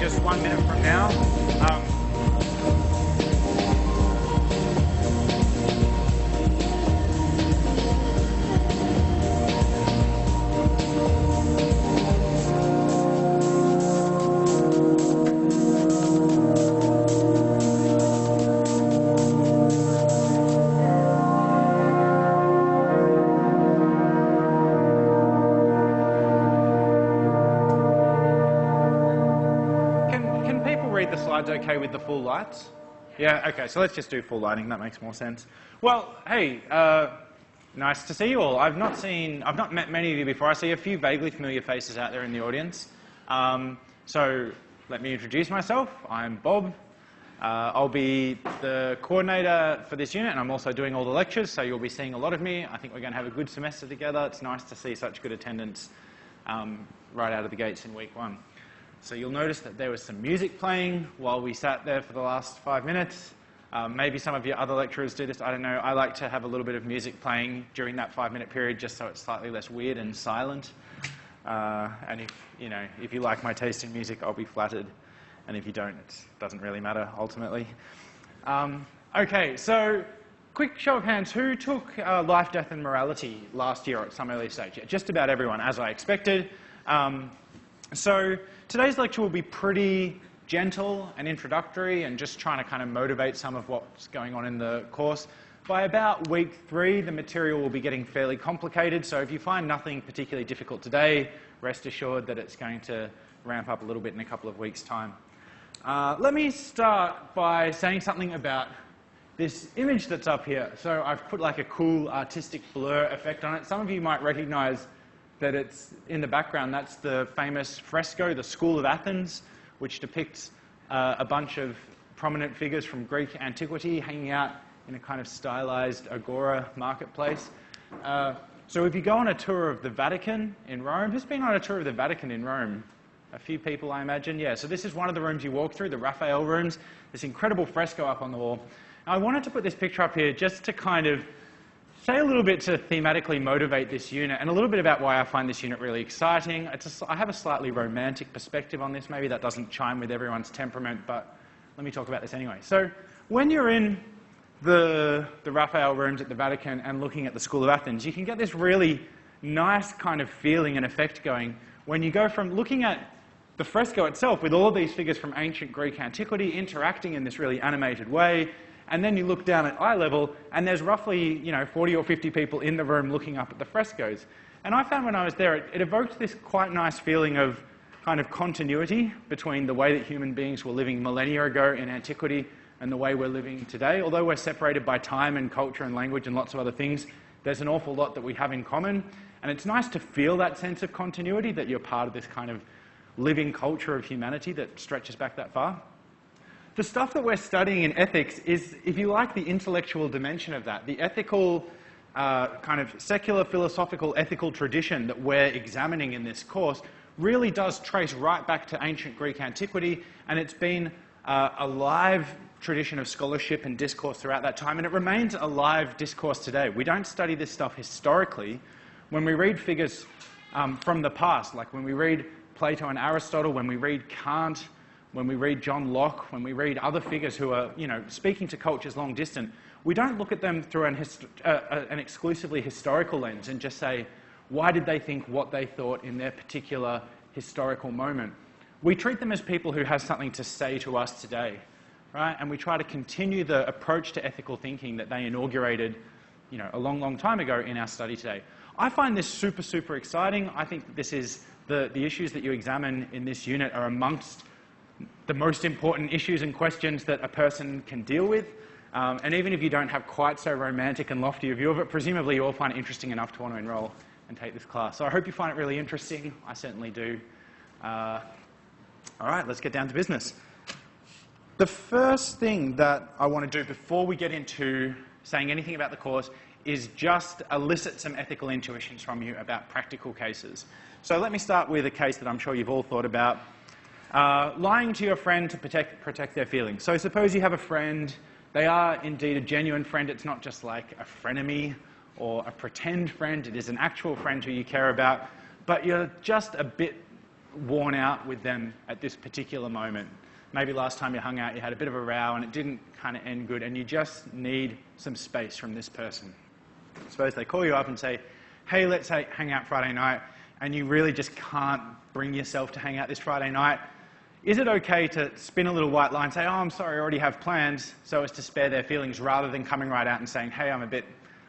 just 1 minute from now. Okay with the full lights? Yeah, okay, so let's just do full lighting, that makes more sense. Well, hey, nice to see you all. I've not met many of you before. I see a few vaguely familiar faces out there in the audience. So let me introduce myself. I'm Bob. I'll be the coordinator for this unit, and I'm also doing all the lectures, so you'll be seeing a lot of me. I think we're going to have a good semester together. It's nice to see such good attendance right out of the gates in week 1. So you'll notice that there was some music playing while we sat there for the last 5 minutes. Maybe some of your other lecturers do this, I don't know. I like to have a little bit of music playing during that 5-minute period just so it's slightly less weird and silent. And if you like my taste in music, I'll be flattered. And if you don't, it doesn't really matter, ultimately. Okay, so quick show of hands. Who took Life, Death and Morality last year at some early stage? Yeah, just about everyone, as I expected. So today's lecture will be pretty gentle and introductory and just trying to kind of motivate some of what's going on in the course. By about week 3, the material will be getting fairly complicated, so if you find nothing particularly difficult today, rest assured that it's going to ramp up a little bit in a couple of weeks' time. Let me start by saying something about this image that's up here. So I've put like a cool artistic blur effect on it. Some of you might recognize that it's in the background. That's the famous fresco, the School of Athens, which depicts a bunch of prominent figures from Greek antiquity hanging out in a kind of stylized agora marketplace. So if you go on a tour of the Vatican in Rome, who's been on a tour of the Vatican in Rome? A few people, I imagine. Yeah, so this is one of the rooms you walk through, the Raphael rooms, this incredible fresco up on the wall. Now, I wanted to put this picture up here just to kind of say a little bit to thematically motivate this unit and a little bit about why I find this unit really exciting. I have a slightly romantic perspective on this. Maybe that doesn't chime with everyone's temperament, but let me talk about this anyway. So when you're in the Raphael rooms at the Vatican and looking at the School of Athens, you can get this really nice kind of feeling and effect going when you go from looking at the fresco itself with all of these figures from ancient Greek antiquity interacting in this really animated way, and then you look down at eye level, and there's roughly 40 or 50 people in the room looking up at the frescoes. And I found when I was there, it evoked this quite nice feeling of kind of continuity between the way that human beings were living millennia ago in antiquity and the way we're living today. Although we're separated by time and culture and language and lots of other things, there's an awful lot that we have in common. And it's nice to feel that sense of continuity, that you're part of this kind of living culture of humanity that stretches back that far. The stuff that we're studying in ethics is, if you like, the intellectual dimension of that, the ethical, kind of secular, philosophical, ethical tradition that we're examining in this course really does trace right back to ancient Greek antiquity, and it's been a live tradition of scholarship and discourse throughout that time, and it remains a live discourse today. We don't study this stuff historically. When we read figures from the past, like when we read Plato and Aristotle, when we read Kant, when we read John Locke, when we read other figures who are, speaking to cultures long distant, we don't look at them through an exclusively historical lens and just say, why did they think what they thought in their particular historical moment? We treat them as people who have something to say to us today, right? And we try to continue the approach to ethical thinking that they inaugurated, a long, long time ago in our study today. I find this super, super exciting. I think that this is the issues that you examine in this unit are amongst the most important issues and questions that a person can deal with. And even if you don't have quite so romantic and lofty a view of it, presumably you all find it interesting enough to want to enroll and take this class. So I hope you find it really interesting. I certainly do. All right, let's get down to business. The first thing that I want to do before we get into saying anything about the course is just elicit some ethical intuitions from you about practical cases. So let me start with a case that I'm sure you've all thought about. Lying to your friend to protect their feelings. So suppose you have a friend, they are indeed a genuine friend, it's not just like a frenemy or a pretend friend, it is an actual friend who you care about, but you're just a bit worn out with them at this particular moment. Maybe last time you hung out, you had a bit of a row and it didn't kind of end good, and you just need some space from this person. Suppose they call you up and say, hey, let's hang out Friday night, and you really just can't bring yourself to hang out this Friday night. Is it okay to spin a little white lie and say, oh, I'm sorry, I already have plans, so as to spare their feelings, rather than coming right out and saying, hey, I'm a bit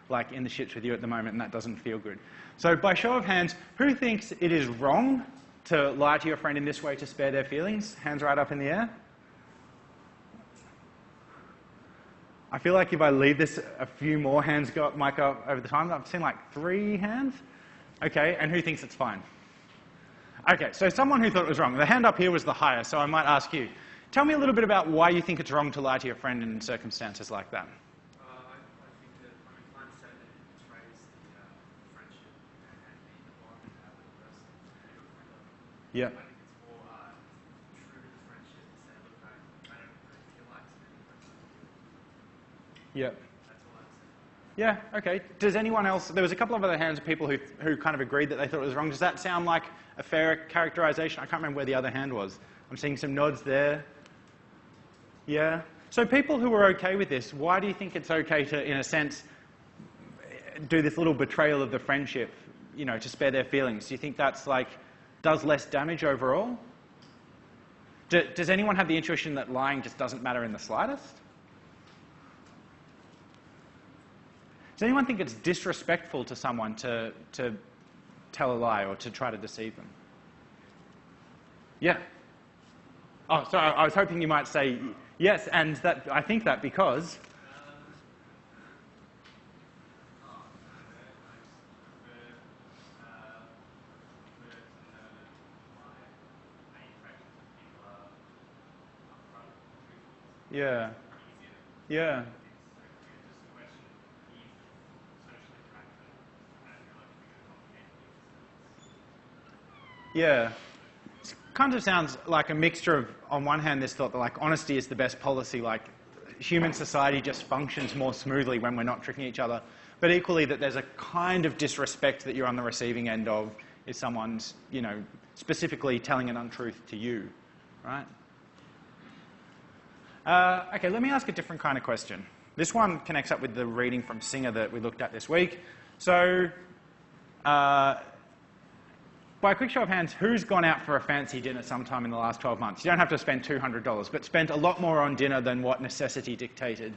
like in the shits with you at the moment and that doesn't feel good? So by show of hands, who thinks it is wrong to lie to your friend in this way to spare their feelings? Hands right up in the air. I feel like if I leave this, a few more hands might go up over the time. I've seen like 3 hands. Okay, and who thinks it's fine? Okay, so someone who thought it was wrong. The hand up here was the highest, so I might ask you. Tell me a little bit about why you think it's wrong to lie to your friend in circumstances like that. I think that I'm inclined to say that it betrays the friendship and the bond you have with the person that you're a friend of. Yeah. I think it's more true to the friendship to say, look, I don't really feel like spending my time with you. Yeah. That's all I'd say. Yeah, okay. Does anyone else... There was a couple of other hands of people who kind of agreed that they thought it was wrong. Does that sound like a fair characterization? I can't remember where the other hand was. I'm seeing some nods there. Yeah. So people who are okay with this, why do you think it's okay to, in a sense, do this little betrayal of the friendship, you know, to spare their feelings? Do you think that's like, does less damage overall? Does anyone have the intuition that lying just doesn't matter in the slightest? Does anyone think it's disrespectful to someone to tell a lie or to try to deceive them? Yeah. Oh, sorry, I was hoping you might say yes, and that I think that because... Yeah. Yeah. Yeah. It kind of sounds like a mixture of, on one hand, this thought that like honesty is the best policy, like human society just functions more smoothly when we're not tricking each other, but equally that there's a kind of disrespect that you're on the receiving end of if someone's, you know, specifically telling an untruth to you, right? Okay, let me ask a different kind of question. This one connects up with the reading from Singer that we looked at this week. So, by a quick show of hands, who's gone out for a fancy dinner sometime in the last 12 months? You don't have to spend $200, but spent a lot more on dinner than what necessity dictated.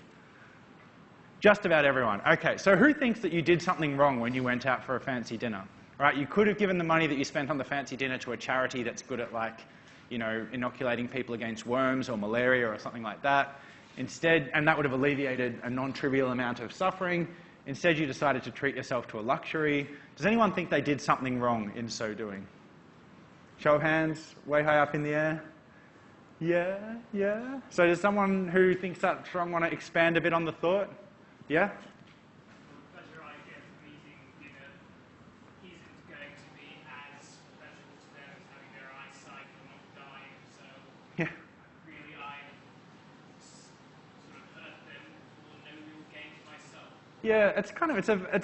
Just about everyone. Okay, so who thinks that you did something wrong when you went out for a fancy dinner? Right, you could have given the money that you spent on the fancy dinner to a charity that's good at, like, you know, inoculating people against worms or malaria or something like that. Instead, and that would have alleviated a non-trivial amount of suffering. Instead, you decided to treat yourself to a luxury. Does anyone think they did something wrong in so doing? Show of hands, way high up in the air. Yeah, yeah. So does someone who thinks that's wrong want to expand a bit on the thought? Yeah? The pleasure I get from eating dinner isn't going to be as pleasurable to them as having their eyesight or not dying, so Yeah. really I sort of hurt them for no real gain to myself. Yeah, it's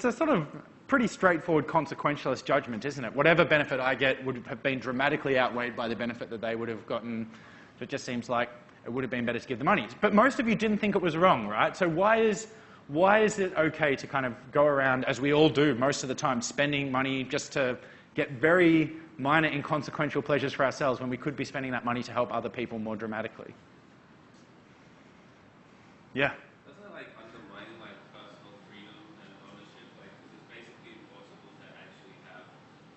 a sort of pretty straightforward consequentialist judgment, isn't it? Whatever benefit I get would have been dramatically outweighed by the benefit that they would have gotten. So it just seems like it would have been better to give the money. But most of you didn't think it was wrong, right? So why is it okay to kind of go around, as we all do most of the time, spending money just to get very minor inconsequential pleasures for ourselves when we could be spending that money to help other people more dramatically? Yeah. Doesn't it like undermine like personal freedom and ownership? Like, 'cause it's basically impossible to actually have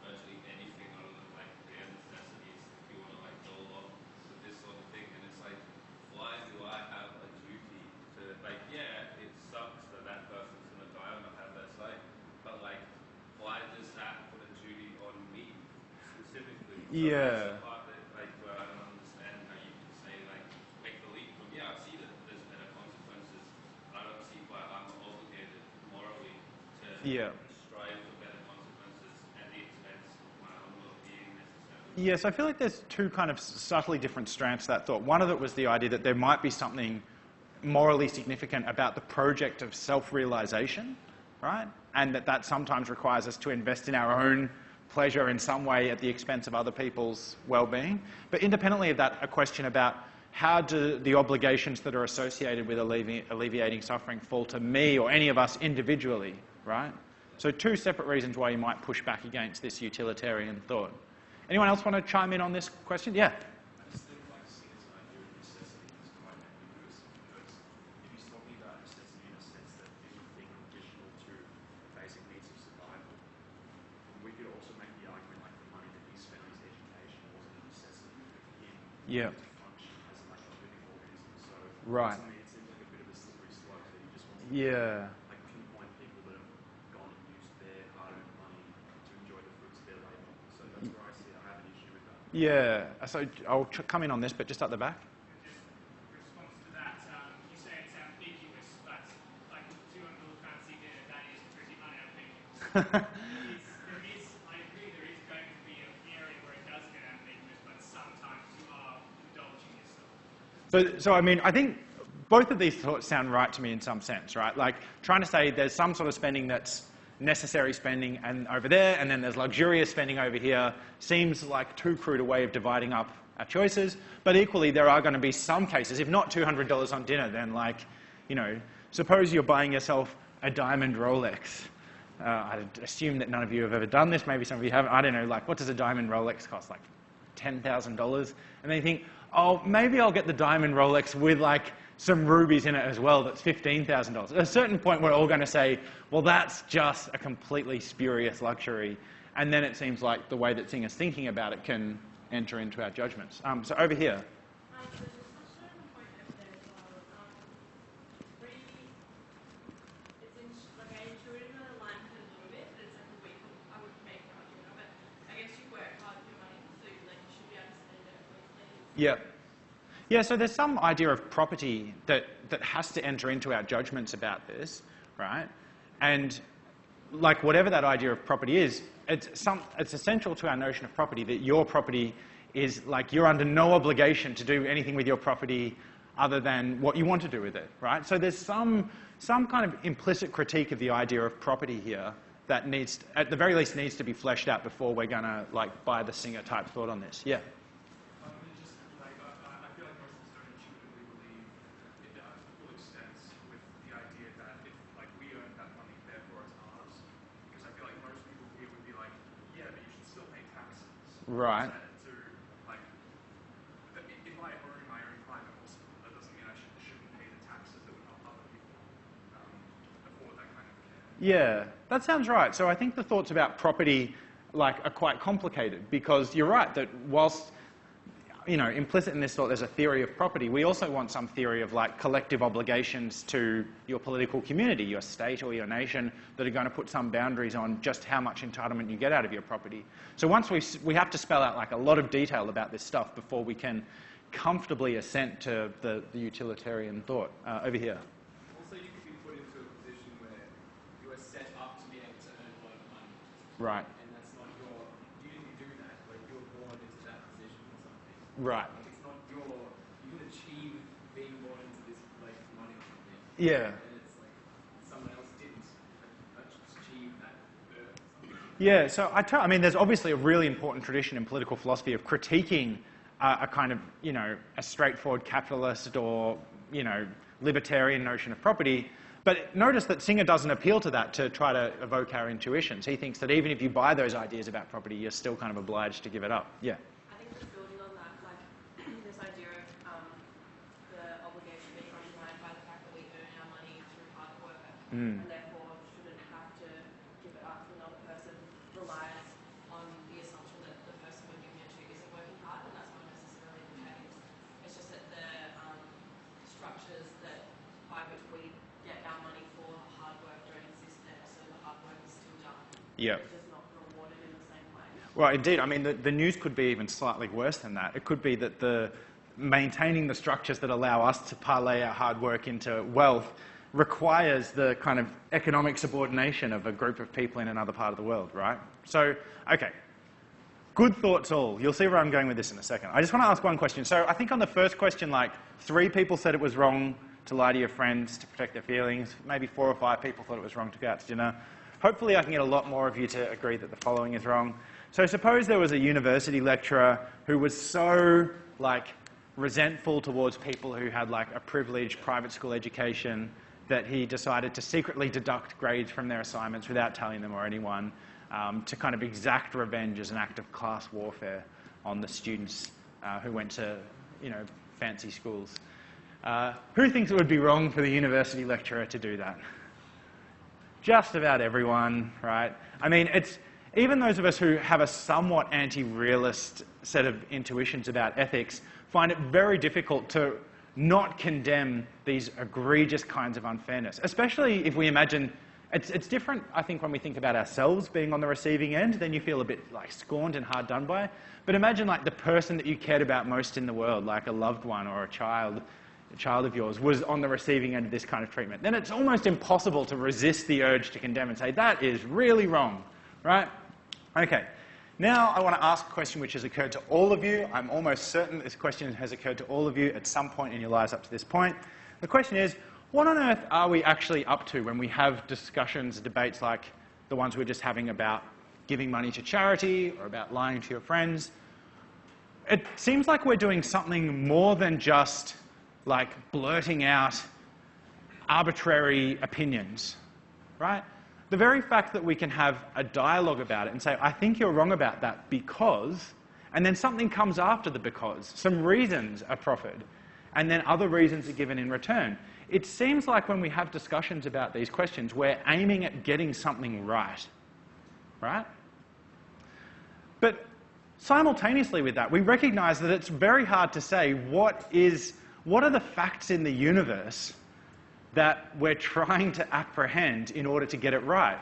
virtually anything other than like bare necessities if you want to like go along with this sort of thing. And it's like, why do I have a duty to like? Yeah, it sucks that that person's gonna die on a hazard site, but like, why does that put a duty on me specifically? So Yeah. that's the part that like where I don't understand how you can say like make the leap from I see that there's better consequences. I don't see why I'm obligated morally to strive for better consequences at the expense of my own well-being necessarily. Yes, I feel like there's two kind of subtly different strands to that thought. One of it was the idea that there might be something morally significant about the project of self-realization, right? And that sometimes requires us to invest in our own pleasure in some way at the expense of other people's well-being. But independently of that, a question about how do the obligations that are associated with alleviating suffering fall to me or any of us individually, right? So two separate reasons why you might push back against this utilitarian thought. Anyone else want to chime in on this question? Yeah. I just think like Singer's idea of necessity is quite ambiguous because if he's talking about necessity in a sense that it would be conditional to basic needs of survival, we could also make the argument like the money that he spent on his education wasn't a necessity for him Yeah. to function as like a living organism. So Right. to me it seems like a bit of a slippery slope that he just wants to Yeah. like pinpoint people that have gone and used their hard-earned money to enjoy the fruits of their labour. So that's where I see I have an issue with that. Yeah. So I'll come in on this, but just at the back. Just response to that, you say it's ambiguous, but like $200 fancy dinner, that is pretty unambiguous. I agree there is going to be an area where it does get ambiguous, but sometimes you are indulging yourself. So I mean, I think both of these thoughts sound right to me in some sense, right? Like trying to say there's some sort of spending that's necessary spending and over there, and then there's luxurious spending over here, seems like too crude a way of dividing up our choices. But equally, there are going to be some cases, if not $200 on dinner, then like, you know, suppose you're buying yourself a diamond Rolex. I'd assume that none of you have ever done this. Maybe some of you haven't. I don't know, like, what does a diamond Rolex cost? Like $10,000? And then you think, oh, maybe I'll get the diamond Rolex with like some rubies in it as well, that's $15,000. At a certain point, we're all going to say, well, that's just a completely spurious luxury. And then it seems like the way that Singer's thinking about it can enter into our judgments. So over here. So just touched on the point over there as well. Like I intuited the line a little bit, but it's like a week I would make an argument of it. I guess you work hard for your money for food, like you should be able to spend it for things. Yeah. Yeah, so there's some idea of property that has to enter into our judgments about this, right? And like whatever that idea of property is, it's essential to our notion of property that your property is like you're under no obligation to do anything with your property other than what you want to do with it, right? So there's some kind of implicit critique of the idea of property here that needs, at the very least, needs to be fleshed out before we're going to like buy the Singer type thought on this. Yeah. I feel like most of us don't intuitively believe it to full extent with the idea that if like we earned that money, therefore it's ours. Because I feel like most people here would be like, yeah, but you should still pay taxes. Right. To like, if I own my own private hospital, that doesn't mean I shouldn't pay the taxes that would help other people afford that kind of care. Yeah, that sounds right. So I think the thoughts about property like are quite complicated because you're right that whilst, you know, implicit in this thought there's a theory of property, we also want some theory of like collective obligations to your political community, your state or your nation that are going to put some boundaries on just how much entitlement you get out of your property. So once we have to spell out like a lot of detail about this stuff before we can comfortably assent to the utilitarian thought. Over here. Also, you could be put into a position where you are set up to be able to earn a lot of money. Right. And that's not you didn't do that, but you were born into that position or something. Right. Like it's not you didn't achieve being born into this like money or something. Yeah. And it's like someone else didn't achieve that birth or something. Yeah, so I mean, there's obviously a really important tradition in political philosophy of critiquing a kind of, you know, a straightforward capitalist or, you know, libertarian notion of property. But notice that Singer doesn't appeal to that to try to evoke our intuitions. He thinks that even if you buy those ideas about property, you're still kind of obliged to give it up. Yeah. I think just building on that, like this idea of the obligation being undermined by the fact that we earn our money through hard work and therefore shouldn't have to give it up to another person relies on the assumption that the person we're giving it to isn't working hard, and that's not necessarily the case. It's just that the structures that by which we get our money for hard work don't exist there, so the hard work is still done. Yeah. It's just not rewarded in the same way. Well, indeed. I mean, the news could be even slightly worse than that. It could be that maintaining the structures that allow us to parlay our hard work into wealth requires the kind of economic subordination of a group of people in another part of the world, right? So, okay. Good thoughts all. You'll see where I'm going with this in a second. I just want to ask one question. So I think on the first question, like 3 people said it was wrong to lie to your friends to protect their feelings. Maybe 4 or 5 people thought it was wrong to go out to dinner. Hopefully I can get a lot more of you to agree that the following is wrong. So suppose there was a university lecturer who was so, like, resentful towards people who had, like, a privileged private school education that he decided to secretly deduct grades from their assignments without telling them or anyone, to kind of exact revenge as an act of class warfare on the students who went to, you know, fancy schools. Who thinks it would be wrong for the university lecturer to do that? Just about everyone, right? I mean, it's even those of us who have a somewhat anti-realist set of intuitions about ethics find it very difficult to not condemn these egregious kinds of unfairness, especially if we imagine it's different, I think, when we think about ourselves being on the receiving end, then you feel a bit like scorned and hard done by. But imagine like the person that you cared about most in the world, like a loved one or a child of yours, was on the receiving end of this kind of treatment. Then it's almost impossible to resist the urge to condemn and say, that is really wrong, right? Okay. Now I want to ask a question which has occurred to all of you. I'm almost certain this question has occurred to all of you at some point in your lives up to this point. The question is, what on earth are we actually up to when we have discussions, debates like the ones we're just having about giving money to charity or about lying to your friends? It seems like we're doing something more than just like blurting out arbitrary opinions, right? The very fact that we can have a dialogue about it and say, I think you're wrong about that because, and then something comes after the because. Some reasons are proffered, and then other reasons are given in return. It seems like when we have discussions about these questions, we're aiming at getting something right, right? But simultaneously with that, we recognize that it's very hard to say what are the facts in the universe that we're trying to apprehend in order to get it right.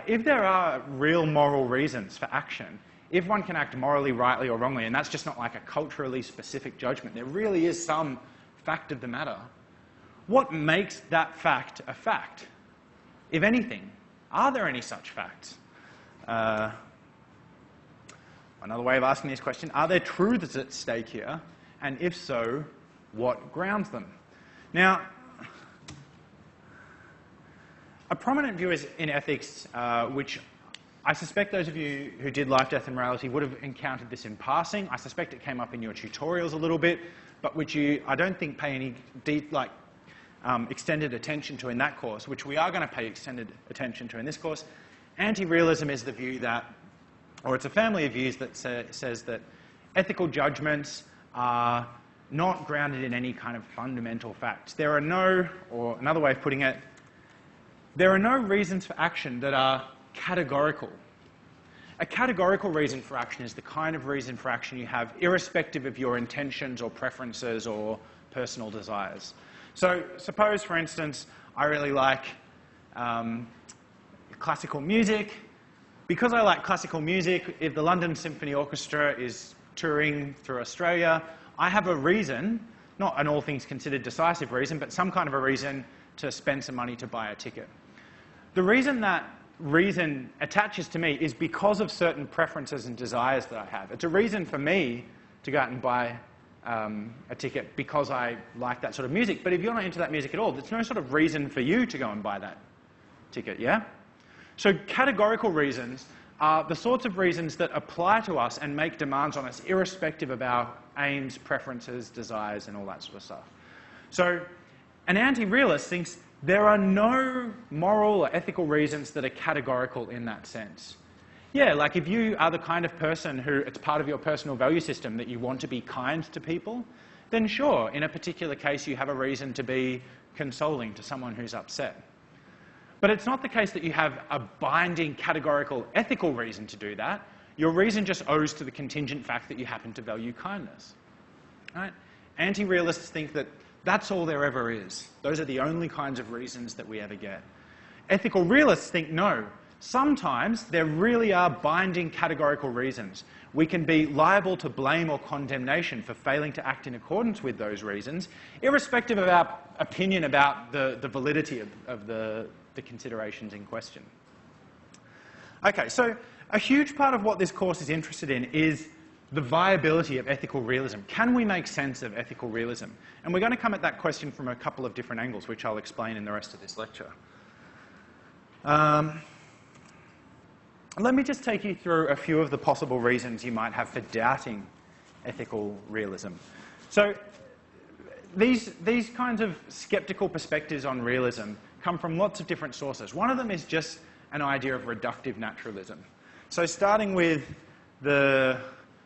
If there are real moral reasons for action, if one can act morally, rightly or wrongly, and that's just not like a culturally specific judgment, there really is some fact of the matter, what makes that fact a fact? If anything, are there any such facts? Another way of asking this question, are there truths at stake here? And if so, what grounds them? Now, a prominent view in ethics, which I suspect those of you who did Life, Death and Morality would have encountered this in passing. I suspect it came up in your tutorials a little bit, but which you, I don't think, pay any extended attention to in that course, which we are going to pay extended attention to in this course. Anti-realism is the view that, or it's a family of views that says that ethical judgments are not grounded in any kind of fundamental facts. There are no, or another way of putting it, there are no reasons for action that are categorical. A categorical reason for action is the kind of reason for action you have irrespective of your intentions or preferences or personal desires. So suppose, for instance, I really like classical music. Because I like classical music, if the London Symphony Orchestra is touring through Australia, I have a reason, not an all things considered decisive reason, but some kind of a reason to spend some money to buy a ticket. The reason that reason attaches to me is because of certain preferences and desires that I have. It's a reason for me to go out and buy a ticket because I like that sort of music. But if you're not into that music at all, there's no sort of reason for you to go and buy that ticket, yeah? So categorical reasons are the sorts of reasons that apply to us and make demands on us irrespective of our aims, preferences, desires, and all that sort of stuff. So an anti-realist thinks there are no moral or ethical reasons that are categorical in that sense. Yeah, like if you are the kind of person who it's part of your personal value system that you want to be kind to people, then sure, in a particular case you have a reason to be consoling to someone who's upset. But it's not the case that you have a binding categorical ethical reason to do that. Your reason just owes to the contingent fact that you happen to value kindness. Right? Anti-realists think that that's all there ever is. Those are the only kinds of reasons that we ever get. Ethical realists think no. Sometimes there really are binding categorical reasons. We can be liable to blame or condemnation for failing to act in accordance with those reasons, irrespective of our opinion about the validity of the considerations in question. Okay, so a huge part of what this course is interested in is the viability of ethical realism. Can we make sense of ethical realism? And we're going to come at that question from a couple of different angles, which I'll explain in the rest of this lecture. let me just take you through a few of the possible reasons you might have for doubting ethical realism. So these kinds of skeptical perspectives on realism come from lots of different sources. One of them is just an idea of reductive naturalism. So starting with the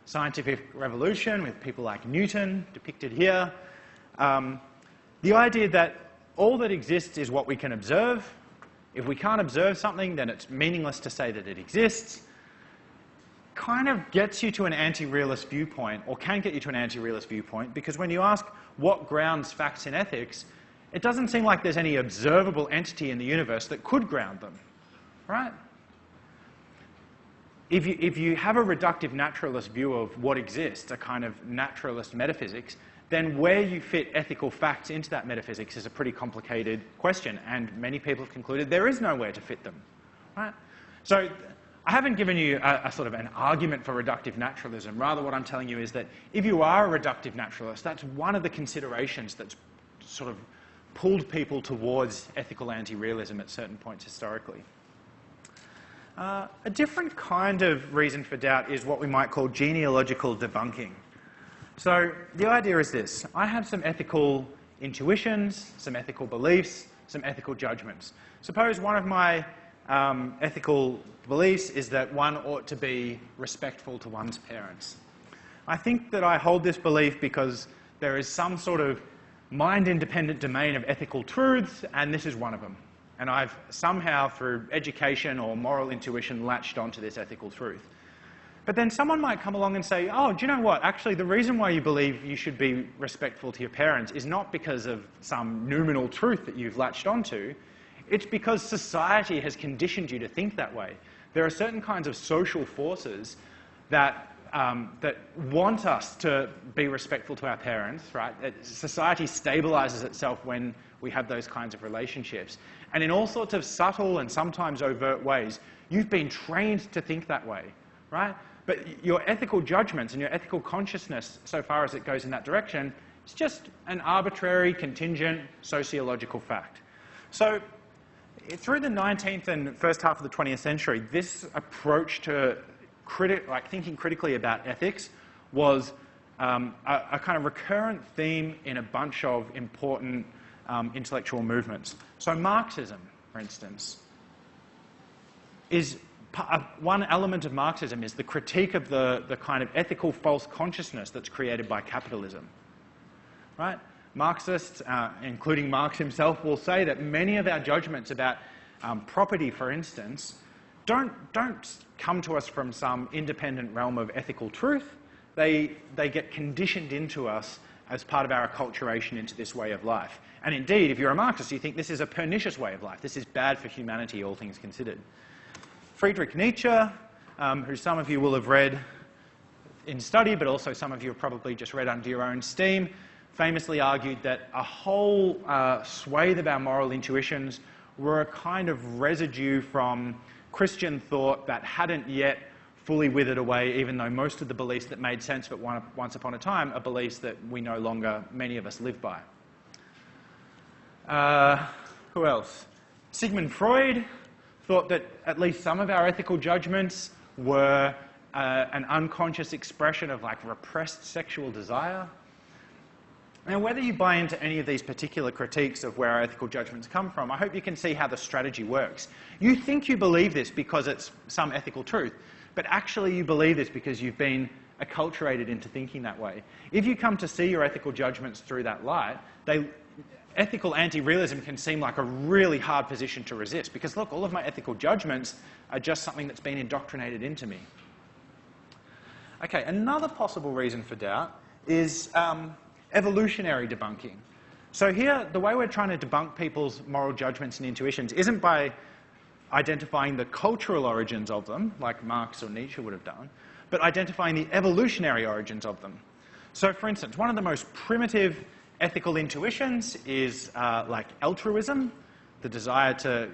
scientific revolution, with people like Newton, depicted here, the idea that all that exists is what we can observe. If we can't observe something, then it's meaningless to say that it exists, kind of gets you to an anti-realist viewpoint, or can get you to an anti-realist viewpoint, because when you ask what grounds facts in ethics, it doesn't seem like there's any observable entity in the universe that could ground them, right? If you have a reductive naturalist view of what exists, a kind of naturalist metaphysics, then where you fit ethical facts into that metaphysics is a pretty complicated question, and many people have concluded there is nowhere to fit them, right? So I haven't given you a sort of an argument for reductive naturalism. Rather, what I'm telling you is that if you are a reductive naturalist, that's one of the considerations that's sort of pulled people towards ethical anti-realism at certain points historically. A different kind of reason for doubt is what we might call genealogical debunking. So the idea is this. I have some ethical intuitions, some ethical beliefs, some ethical judgments. Suppose one of my ethical beliefs is that one ought to be respectful to one's parents. I think that I hold this belief because there is some sort of mind-independent domain of ethical truths, and this is one of them. And I've somehow, through education or moral intuition, latched onto this ethical truth. But then someone might come along and say, oh, do you know what? Actually, the reason why you believe you should be respectful to your parents is not because of some noumenal truth that you've latched onto. It's because society has conditioned you to think that way. There are certain kinds of social forces that want us to be respectful to our parents, right? Society stabilizes itself when we have those kinds of relationships. And in all sorts of subtle and sometimes overt ways, you've been trained to think that way, right? But your ethical judgments and your ethical consciousness, so far as it goes in that direction, is just an arbitrary, contingent, sociological fact. So through the 19th and first half of the 20th century, this approach to thinking critically about ethics was a kind of recurrent theme in a bunch of important intellectual movements. So Marxism, for instance, is one element of Marxism is the critique of the kind of ethical false consciousness that's created by capitalism, right? Marxists, including Marx himself, will say that many of our judgments about property, for instance, don't come to us from some independent realm of ethical truth. They get conditioned into us as part of our acculturation into this way of life. And indeed, if you're a Marxist, you think this is a pernicious way of life. This is bad for humanity, all things considered. Friedrich Nietzsche, who some of you will have read in study, but also some of you have probably just read under your own steam, famously argued that a whole swathe of our moral intuitions were a kind of residue from Christian thought that hadn't yet fully withered away, even though most of the beliefs that made sense but once upon a time are beliefs that we no longer, many of us, live by. Who else? Sigmund Freud thought that at least some of our ethical judgments were an unconscious expression of repressed sexual desire. Now, whether you buy into any of these particular critiques of where our ethical judgments come from, I hope you can see how the strategy works. You think you believe this because it's some ethical truth, but actually you believe this because you've been acculturated into thinking that way. If you come to see your ethical judgments through that light, ethical anti-realism can seem like a really hard position to resist because, look, all of my ethical judgments are just something that's been indoctrinated into me. Okay, another possible reason for doubt is evolutionary debunking. So here, the way we're trying to debunk people's moral judgments and intuitions isn't by identifying the cultural origins of them, like Marx or Nietzsche would have done, but identifying the evolutionary origins of them. So, for instance, one of the most primitive ethical intuitions is like altruism, the desire to,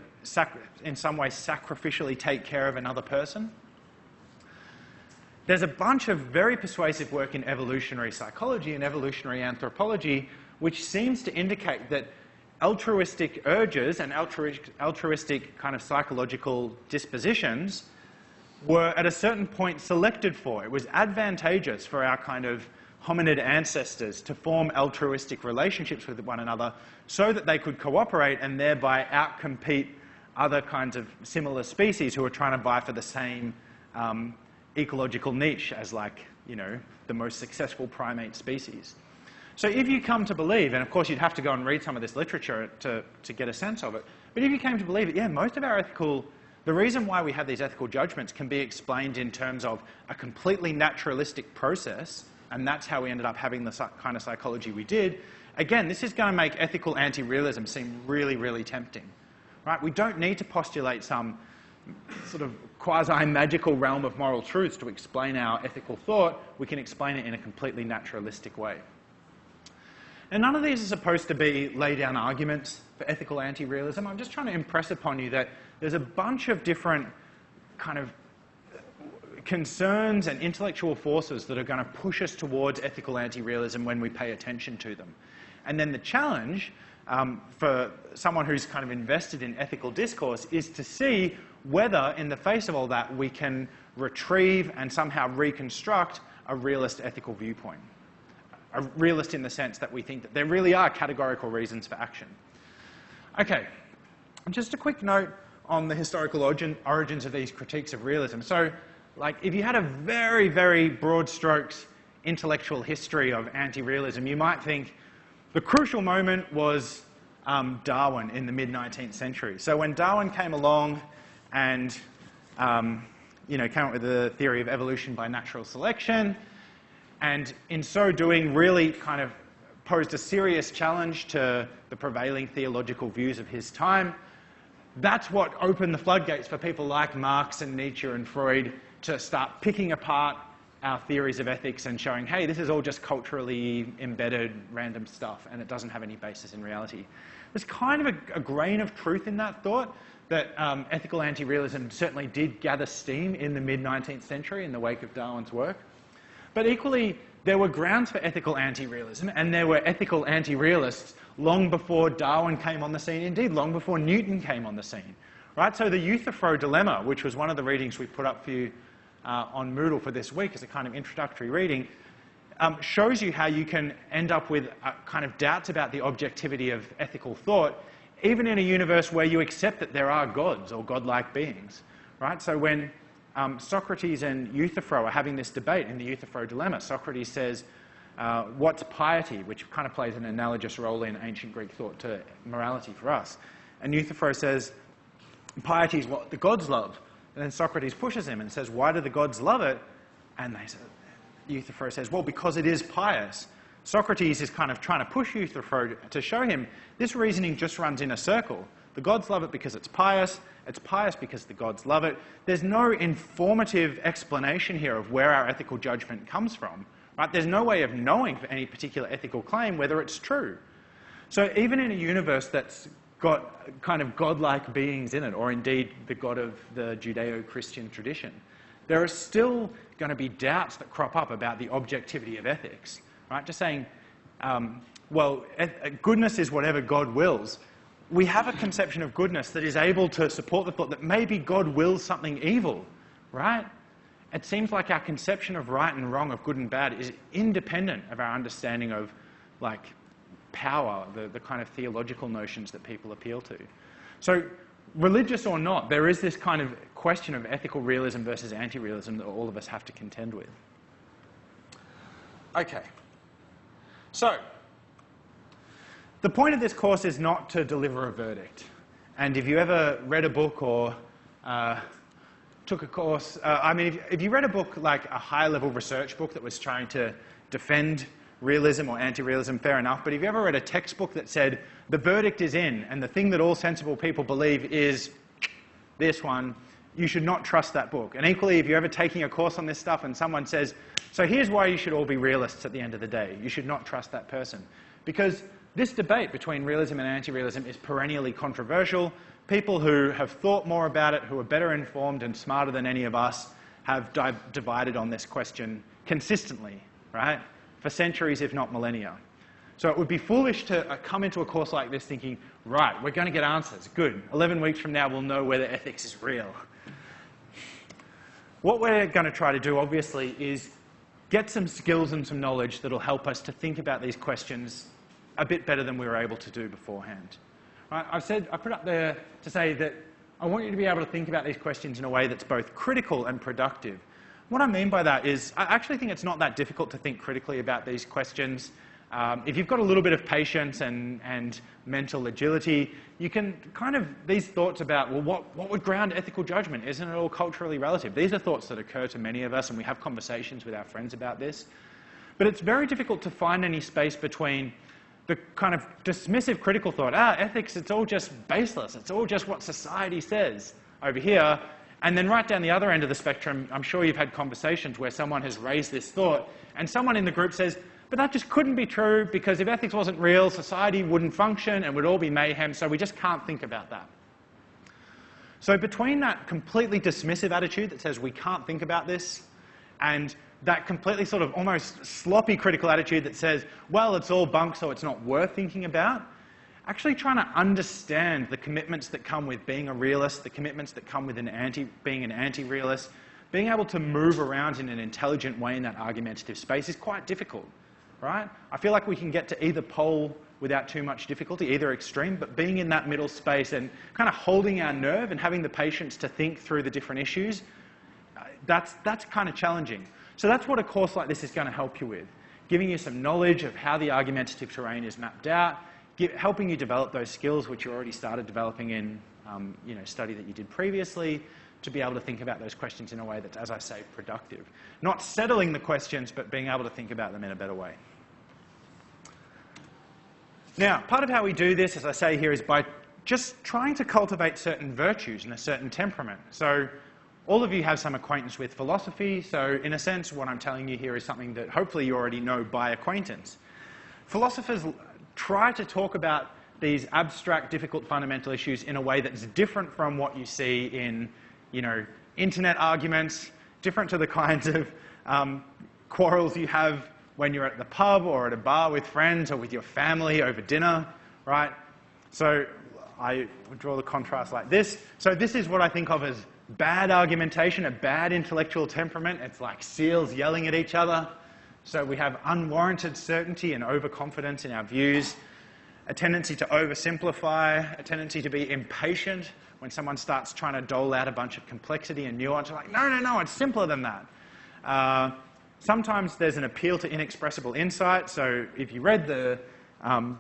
in some way, sacrificially take care of another person. There's a bunch of very persuasive work in evolutionary psychology and evolutionary anthropology which seems to indicate that altruistic urges and altruistic kind of psychological dispositions were at a certain point selected for. It was advantageous for our kind of hominid ancestors to form altruistic relationships with one another so that they could cooperate and thereby outcompete other kinds of similar species who are trying to vie for the same ecological niche as, like, you know, the most successful primate species. So if you come to believe, and of course you'd have to go and read some of this literature to get a sense of it, but if you came to believe it, yeah, most of our ethical, the reason why we have these ethical judgments can be explained in terms of a completely naturalistic process, and that's how we ended up having the kind of psychology we did. Again, this is going to make ethical anti-realism seem really, really tempting. Right? We don't need to postulate some sort of quasi-magical realm of moral truths to explain our ethical thought. We can explain it in a completely naturalistic way. And none of these are supposed to be lay-down arguments for ethical anti-realism. I'm just trying to impress upon you that there's a bunch of different kind of concerns and intellectual forces that are going to push us towards ethical anti-realism when we pay attention to them. And then the challenge for someone who's kind of invested in ethical discourse is to see whether, in the face of all that, we can retrieve and somehow reconstruct a realist ethical viewpoint. A realist in the sense that we think that there really are categorical reasons for action. Okay, just a quick note on the historical origins of these critiques of realism. So, like, if you had a very, very broad strokes intellectual history of anti-realism, you might think the crucial moment was Darwin in the mid-19th century. So when Darwin came along and you know, came up with the theory of evolution by natural selection, and in so doing really kind of posed a serious challenge to the prevailing theological views of his time, that's what opened the floodgates for people like Marx and Nietzsche and Freud to start picking apart our theories of ethics and showing, hey, this is all just culturally embedded random stuff and it doesn't have any basis in reality. There's kind of a grain of truth in that thought, that ethical anti-realism certainly did gather steam in the mid-19th century in the wake of Darwin's work. But equally, there were grounds for ethical anti-realism, and there were ethical anti-realists long before Darwin came on the scene, indeed long before Newton came on the scene. Right? So the Euthyphro dilemma, which was one of the readings we put up for you on Moodle for this week as a kind of introductory reading, shows you how you can end up with kind of doubts about the objectivity of ethical thought, even in a universe where you accept that there are gods or godlike beings. Right? So when Socrates and Euthyphro are having this debate in the Euthyphro dilemma, Socrates says, what's piety, which kind of plays an analogous role in ancient Greek thought to morality for us. And Euthyphro says, piety is what the gods love. And then Socrates pushes him and says, why do the gods love it? And Euthyphro says, well, because it is pious. Socrates is kind of trying to push Euthyphro to show him this reasoning just runs in a circle. The gods love it because it's pious because the gods love it. There's no informative explanation here of where our ethical judgment comes from. Right? There's no way of knowing for any particular ethical claim whether it's true. So even in a universe that's got kind of godlike beings in it, or indeed the God of the Judeo-Christian tradition, there are still going to be doubts that crop up about the objectivity of ethics. Right? Just saying, well, goodness is whatever God wills. We have a conception of goodness that is able to support the thought that maybe God wills something evil, right? It seems like our conception of right and wrong, of good and bad, is independent of our understanding of, like, power, the kind of theological notions that people appeal to. So, religious or not, there is this kind of question of ethical realism versus anti-realism that all of us have to contend with. Okay. So, the point of this course is not to deliver a verdict. And if you ever read a book or took a course, I mean, if you read a book like a high-level research book that was trying to defend realism or anti-realism, fair enough. But if you ever read a textbook that said, the verdict is in, and the thing that all sensible people believe is this one, you should not trust that book. And equally, if you're ever taking a course on this stuff and someone says, so here's why you should all be realists at the end of the day, you should not trust that person. Because this debate between realism and anti-realism is perennially controversial. People who have thought more about it, who are better informed and smarter than any of us, have divided on this question consistently, right? For centuries, if not millennia. So it would be foolish to come into a course like this thinking, right, we're going to get answers. Good. 11 weeks from now, we'll know whether ethics is real. what we're going to try to do, obviously, is get some skills and some knowledge that will help us to think about these questions a bit better than we were able to do beforehand. Right? I put up there to say that I want you to be able to think about these questions in a way that's both critical and productive. What I mean by that is I actually think it's not that difficult to think critically about these questions. If you've got a little bit of patience and mental agility, you can these thoughts about, well, what would ground ethical judgment? Isn't it all culturally relative? These are thoughts that occur to many of us, and we have conversations with our friends about this. But it's very difficult to find any space between the kind of dismissive critical thought, ethics, it's all just baseless, it's all just what society says over here, and then right down the other end of the spectrum, I'm sure you've had conversations where someone has raised this thought, and someone in the group says, but that just couldn't be true, because if ethics wasn't real, society wouldn't function and would all be mayhem, so we just can't think about that. So between that completely dismissive attitude that says we can't think about this, and that completely sort of almost sloppy critical attitude that says, well, it's all bunk, so it's not worth thinking about, actually trying to understand the commitments that come with being a realist, the commitments that come with being an anti-realist, being able to move around in an intelligent way in that argumentative space is quite difficult, right? I feel like we can get to either pole without too much difficulty, either extreme, but being in that middle space and kind of holding our nerve and having the patience to think through the different issues, that's kind of challenging. So that's what a course like this is going to help you with, giving you some knowledge of how the argumentative terrain is mapped out, helping you develop those skills which you already started developing in study that you did previously, to be able to think about those questions in a way that's, as I say, productive. Not settling the questions, but being able to think about them in a better way. Now, part of how we do this, as I say here, is by just trying to cultivate certain virtues and a certain temperament. So all of you have some acquaintance with philosophy, so in a sense what I'm telling you here is something that hopefully you already know by acquaintance. Philosophers try to talk about these abstract, difficult, fundamental issues in a way that's different from what you see in, internet arguments, different to the kinds of quarrels you have when you're at the pub or at a bar with friends or with your family over dinner, right? So I would draw the contrast like this. So this is what I think of as bad argumentation, a bad intellectual temperament. It's like seals yelling at each other. So we have unwarranted certainty and overconfidence in our views, a tendency to oversimplify, a tendency to be impatient when someone starts trying to dole out a bunch of complexity and nuance. You're like, no, it's simpler than that. Sometimes there's an appeal to inexpressible insight. So if you read the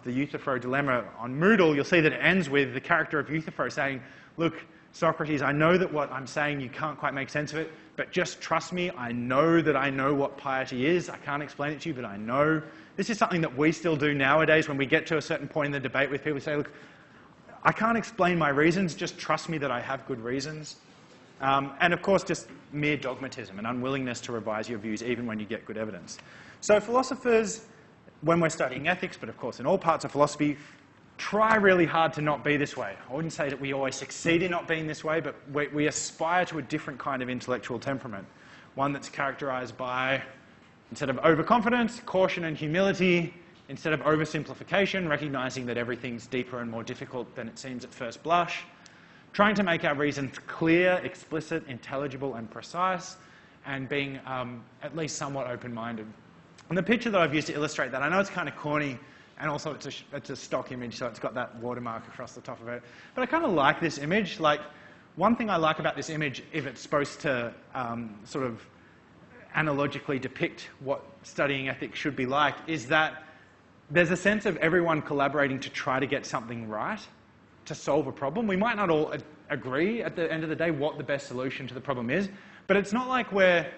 Euthyphro dilemma on Moodle, you'll see that it ends with the character of Euthyphro saying, look, Socrates, I know that what I'm saying you can't quite make sense of it, but just trust me, I know that I know what piety is. I can't explain it to you, but I know. This is something that we still do nowadays when we get to a certain point in the debate with people who say, look, I can't explain my reasons, just trust me that I have good reasons. And of course, just mere dogmatism, an unwillingness to revise your views even when you get good evidence. So philosophers, when we're studying ethics, but of course in all parts of philosophy, try really hard to not be this way. I wouldn't say that we always succeed in not being this way, but we aspire to a different kind of intellectual temperament. One that's characterized by, instead of overconfidence, caution and humility. Instead of oversimplification, recognizing that everything's deeper and more difficult than it seems at first blush. Trying to make our reasons clear, explicit, intelligible and precise, and being at least somewhat open-minded. And the picture that I've used to illustrate that, I know it's kind of corny, and also it's a stock image, so it's got that watermark across the top of it. But I kind of like this image. Like, one thing I like about this image, if it's supposed to sort of analogically depict what studying ethics should be like, is that there's a sense of everyone collaborating to try to get something right, to solve a problem. We might not all agree at the end of the day what the best solution to the problem is, but it's not like we're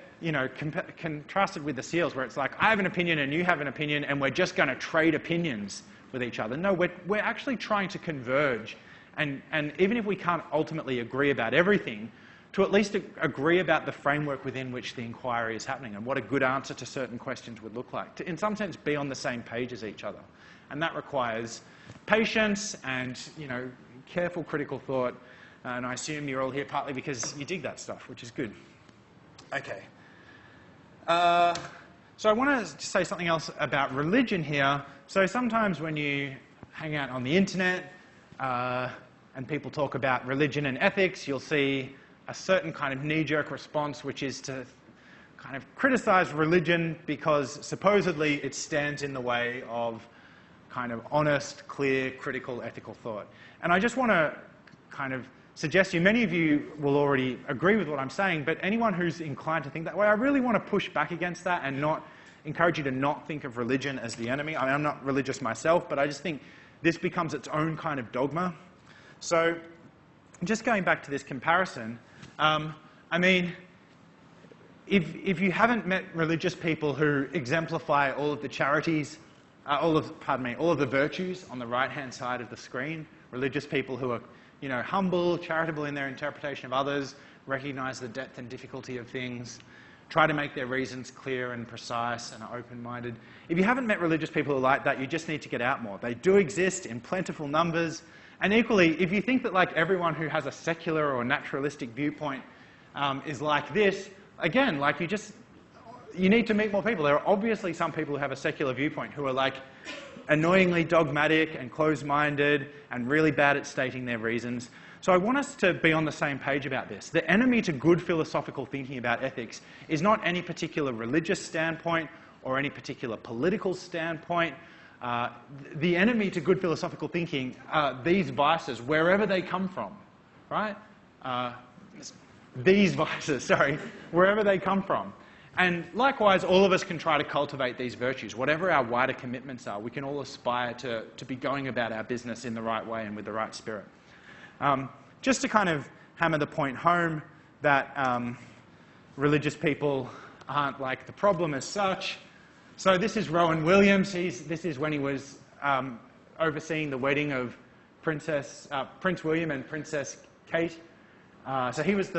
contrasted with the seals, where it's like, I have an opinion and you have an opinion, and we're just going to trade opinions with each other. No, we're actually trying to converge, and even if we can't ultimately agree about everything, to at least agree about the framework within which the inquiry is happening and what a good answer to certain questions would look like. To, in some sense, be on the same page as each other. And that requires patience and, careful critical thought. And I assume you're all here partly because you dig that stuff, which is good. Okay. So I want to say something else about religion here. So sometimes when you hang out on the internet and people talk about religion and ethics, you'll see a certain kind of knee-jerk response, which is to kind of criticize religion because supposedly it stands in the way of kind of honest, clear, critical, ethical thought. And I just want to kind of suggest to you, many of you will already agree with what I'm saying, but anyone who's inclined to think that way, I really want to push back against that and not encourage you to not think of religion as the enemy. I mean, I'm not religious myself, but I just think this becomes its own kind of dogma. So just going back to this comparison, I mean, if you haven't met religious people who exemplify all of the charities, all of the virtues on the right-hand side of the screen, religious people who are, you know, humble, charitable in their interpretation of others, recognize the depth and difficulty of things, try to make their reasons clear and precise and are open-minded. If you haven't met religious people who are like that, you just need to get out more. They do exist in plentiful numbers. And equally, if you think that like everyone who has a secular or naturalistic viewpoint is like this, again, like you need to meet more people. There are obviously some people who have a secular viewpoint who are like annoyingly dogmatic and closed-minded and really bad at stating their reasons. So I want us to be on the same page about this. The enemy to good philosophical thinking about ethics is not any particular religious standpoint or any particular political standpoint. The enemy to good philosophical thinking are these vices, wherever they come from, right? These vices, sorry, wherever they come from. And likewise, all of us can try to cultivate these virtues. Whatever our wider commitments are, we can all aspire to be going about our business in the right way and with the right spirit. Just to kind of hammer the point home that religious people aren't like the problem as such. So this is Rowan Williams. This is when he was overseeing the wedding of Prince William and Princess Kate. So he was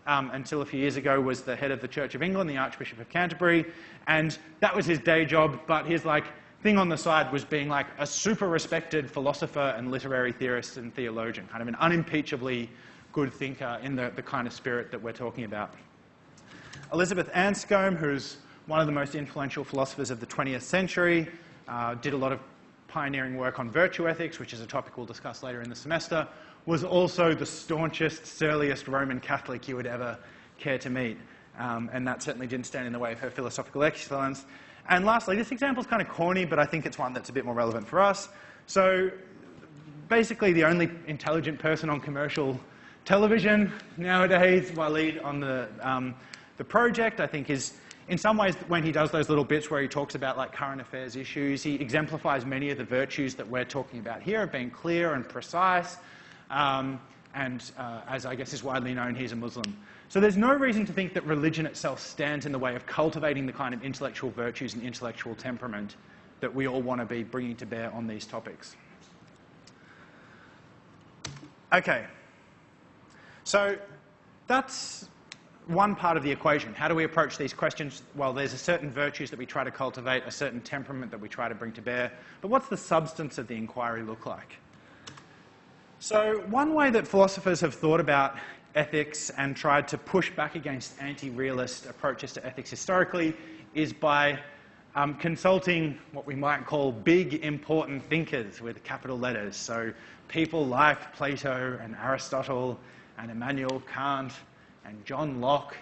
until a few years ago, was the head of the Church of England, the Archbishop of Canterbury, and that was his day job, but his like thing on the side was being like a super respected philosopher and literary theorist and theologian, kind of an unimpeachably good thinker in the kind of spirit that we're talking about. Elizabeth Anscombe, who's one of the most influential philosophers of the 20th century, did a lot of pioneering work on virtue ethics, which is a topic we'll discuss later in the semester, was also the staunchest, surliest Roman Catholic you would ever care to meet. And that certainly didn't stand in the way of her philosophical excellence. And lastly, this example is kind of corny, but I think it's one that's a bit more relevant for us. So basically the only intelligent person on commercial television nowadays, Walid on the project, I think is, in some ways, when he does those little bits where he talks about like current affairs issues, he exemplifies many of the virtues that we're talking about here of being clear and precise. As I guess is widely known, he's a Muslim. So there's no reason to think that religion itself stands in the way of cultivating the kind of intellectual virtues and intellectual temperament that we all want to be bringing to bear on these topics. Okay, so that's one part of the equation. How do we approach these questions? Well, there's a certain virtues that we try to cultivate, a certain temperament that we try to bring to bear, but what's the substance of the inquiry look like? So one way that philosophers have thought about ethics and tried to push back against anti-realist approaches to ethics historically is by consulting what we might call big, important thinkers with capital letters. So people like Plato and Aristotle and Immanuel Kant and John Locke